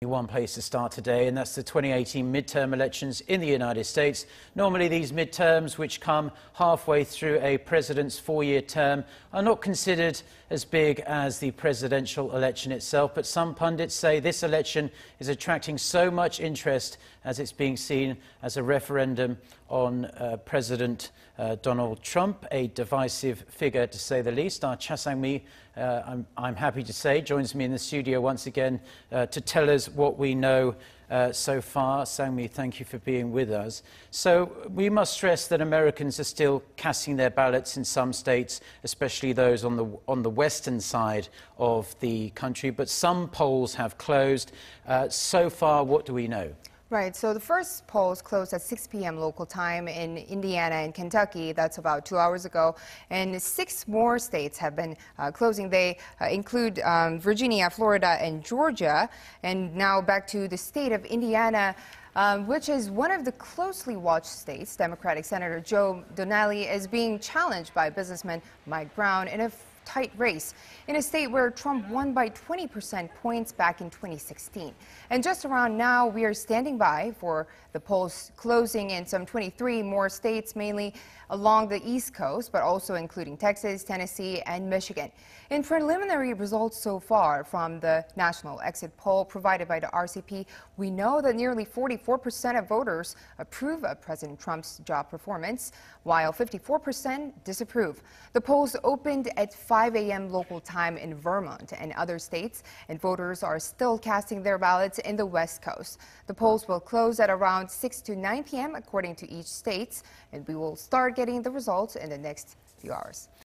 One place to start today, and that's the 2018 midterm elections in the United States. Normally these midterms, which come halfway through a president's four-year term, are not considered as big as the presidential election itself, but some pundits say this election is attracting so much interest as it's being seen as a referendum on President Donald Trump, a divisive figure to say the least. Our Sangmi, I'm happy to say, joins me in the studio once again to tell us what we know so far. Sangmi, thank you for being with us. So we must stress that Americans are still casting their ballots in some states, especially those on the western side of the country, but some polls have closed. So far, what do we know? Right, so the first polls closed at 6 p.m. local time in Indiana and Kentucky. That's about 2 hours ago. And 6 more states have been closing. They include Virginia, Florida, and Georgia. And now back to the state of Indiana, which is one of the closely watched states. Democratic Senator Joe Donnelly is being challenged by businessman Mike Brown in a tight race in a state where Trump won by 20% points back in 2016. And just around now, we are standing by for the polls closing in some 23 more states, mainly along the East Coast, but also including Texas, Tennessee, and Michigan. In preliminary results so far from the national exit poll provided by the RCP, we know that nearly 44% of voters approve of President Trump's job performance, while 54% disapprove. The polls opened at 5 a.m. local time in Vermont and other states, and voters are still casting their ballots in the West Coast. The polls will close at around 6 to 9 p.m. according to each state, and we will start getting the results in the next few hours.